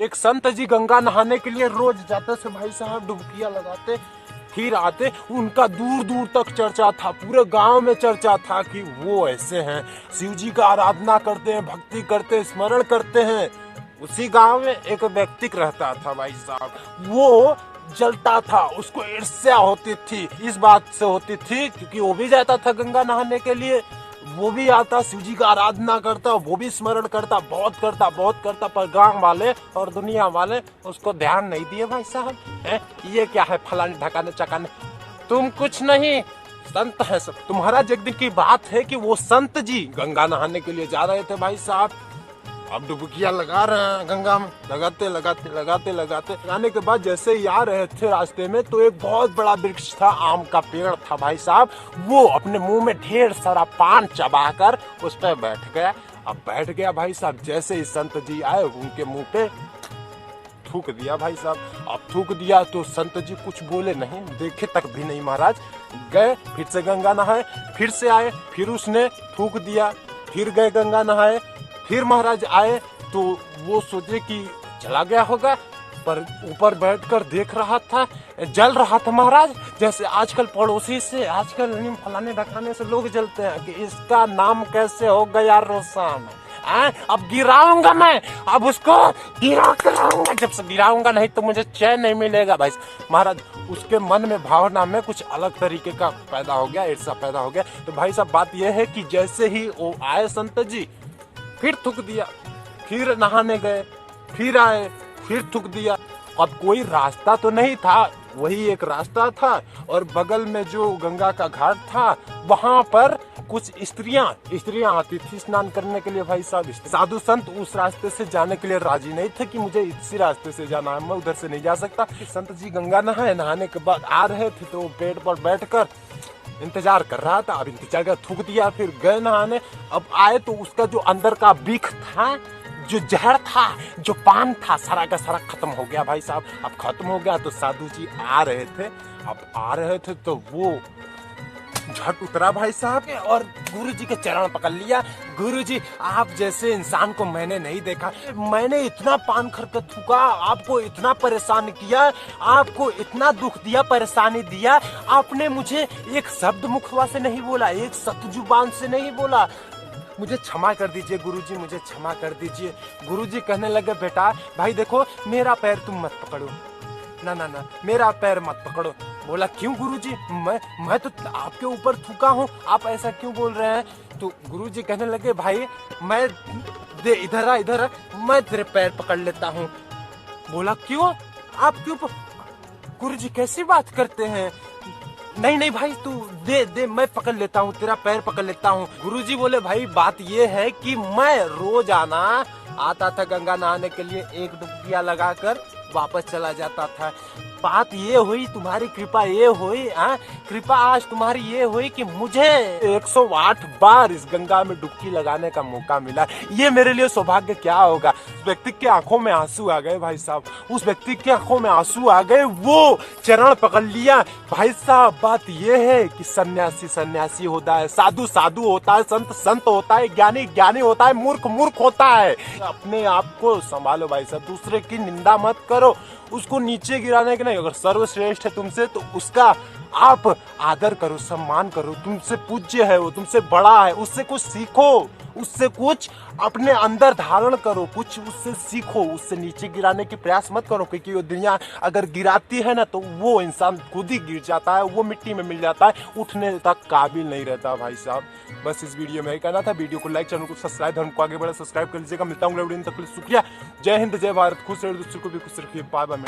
एक संत जी गंगा नहाने के लिए रोज जाते थे भाई साहब, डुबकियां लगाते फिर आते। उनका दूर दूर तक चर्चा था, पूरे गांव में चर्चा था कि वो ऐसे हैं, शिव जी का आराधना करते हैं, भक्ति करते हैं, स्मरण करते हैं। उसी गांव में एक व्यक्ति रहता था भाई साहब, वो जलता था, उसको ईर्ष्या होती थी, इस बात से होती थी क्योंकि वो भी जाता था गंगा नहाने के लिए, वो भी आता, शिव जी का आराधना करता, वो भी स्मरण करता, बहुत करता, पर गांव वाले और दुनिया वाले उसको ध्यान नहीं दिए भाई साहब। ये क्या है फलाने ढकाने चकाने, तुम कुछ नहीं, संत है सब। तुम्हारा एक दिन की बात है कि वो संत जी गंगा नहाने के लिए जा रहे थे भाई साहब। अब डुबकियां लगा रहे हैं गंगा में, लगाते आने के बाद जैसे ही आ रहे थे रास्ते में तो एक बहुत बड़ा वृक्ष था, आम का पेड़ था भाई साहब। वो अपने मुंह में ढेर सारा पान चबाकर उस पर बैठ गया। अब बैठ गया भाई साहब, जैसे ही संत जी आए उनके मुंह पे थूक दिया भाई साहब। अब थूक दिया तो संत जी कुछ बोले नहीं, देखे तक भी नहीं महाराज। गए फिर से गंगा नहाए, फिर से आए, फिर उसने थूक दिया, फिर गए गंगा नहाए, फिर महाराज आए तो वो सोचे कि चला गया होगा, पर ऊपर बैठकर देख रहा था, जल रहा था महाराज। जैसे आजकल पड़ोसी से, आजकल फलाने ढकाने से लोग जलते हैं कि इसका नाम कैसे हो गया रोशन, अब गिराऊंगा मैं, अब उसको गिरा कराऊंगा, जब से गिराऊंगा नहीं तो मुझे चैन नहीं मिलेगा भाई महाराज। उसके मन में भावना में कुछ अलग तरीके का पैदा हो गया, ईर्ष्या पैदा हो गया। तो भाई साहब बात यह है कि जैसे ही वो आए संत जी, फिर थूक दिया, फिर नहाने गए, फिर आए, फिर थूक दिया। अब कोई रास्ता तो नहीं था, वही एक रास्ता था और बगल में जो गंगा का घाट था वहां पर कुछ स्त्रियां आती थी स्नान करने के लिए भाई साहब। साधु संत उस रास्ते से जाने के लिए राजी नहीं थे कि मुझे इसी रास्ते से जाना है, मैं उधर से नहीं जा सकता। संत जी गंगा नहाने के बाद आ रहे थे तो पेड़ पर बैठकर इंतजार कर रहा था। अब इंतजार कर थूक दिया, फिर गए नहाने। अब आए तो उसका जो अंदर का बीख था, जो जहर था, जो पान था, सारा का सारा खत्म हो गया भाई साहब। अब खत्म हो गया तो साधु जी आ रहे थे। अब आ रहे थे तो वो झट उतरा भाई साहब और गुरु जी के चरण पकड़ लिया। गुरु जी, आप जैसे इंसान को मैंने नहीं देखा, मैंने इतना पान खर के थूका, आपको इतना परेशान किया, आपको इतना दुख दिया, परेशानी दिया, आपने मुझे एक शब्द मुखवा से नहीं बोला, एक सत जुबान से नहीं बोला। मुझे क्षमा कर दीजिए गुरुजी, मुझे क्षमा कर दीजिए। गुरुजी कहने लगे, बेटा भाई देखो, मेरा पैर तुम मत पकड़ो, ना ना ना, मेरा पैर मत पकड़ो। बोला क्यों गुरुजी, मैं तो आपके ऊपर थूका हूँ, आप ऐसा क्यों बोल रहे हैं? तो गुरुजी कहने लगे, भाई मैं दे इधर आ, मैं तेरे पैर पकड़ लेता हूँ। बोला क्यों, आप क्यों? गुरुजी कैसी बात करते हैं? नहीं भाई तू दे मैं पकड़ लेता हूँ, तेरा पैर पकड़ लेता हूँ। गुरुजी बोले, भाई बात ये है कि मैं रोजाना आता था गंगा नहाने के लिए, एक डुबकिया लगाकर वापस चला जाता था। बात ये हुई, तुम्हारी कृपा ये हुई, कृपा आज तुम्हारी ये हुई कि मुझे 108 बार इस गंगा में डुबकी लगाने का मौका मिला। ये मेरे लिए सौभाग्य क्या होगा। उस व्यक्ति के आंखों में आंसू आ गए भाई साहब, उस व्यक्ति के आंखों में आंसू आ गए, वो चरण पकड़ लिया भाई साहब। बात ये है कि सन्यासी सन्यासी होता है, साधु साधु होता है, संत संत होता है, ज्ञानी ज्ञानी होता है, मूर्ख मूर्ख होता है। अपने आप को संभालो भाई साहब, दूसरे की निंदा मत करो, उसको नीचे गिराने के नहीं। अगर सर्वश्रेष्ठ है तुमसे तो उसका आप आदर करो, सम्मान करो, तुमसे पूज्य है वो, तुमसे बड़ा है, उससे कुछ सीखो, उससे कुछ अपने अंदर धारण करो, कुछ उससे सीखो, उससे नीचे गिराने की प्रयास मत करो, क्योंकि वो दुनिया अगर गिराती है ना तो वो इंसान खुद ही गिर जाता है, वो मिट्टी में मिल जाता है, उठने तक काबिल नहीं रहता भाई साहब। बस इस वीडियो में यही कहना था। वीडियो को लाइक, चैनल को सब्सक्राइब, धर्म को आगे बढ़ा सब्सक्राइब कर लीजिएगा। मिलता हूँ अगले वीडियो में, तक शुक्रिया। जय हिंद, जय भारत, खुश रहिए, दूसरे को भी खुश रखिए। Bye bye.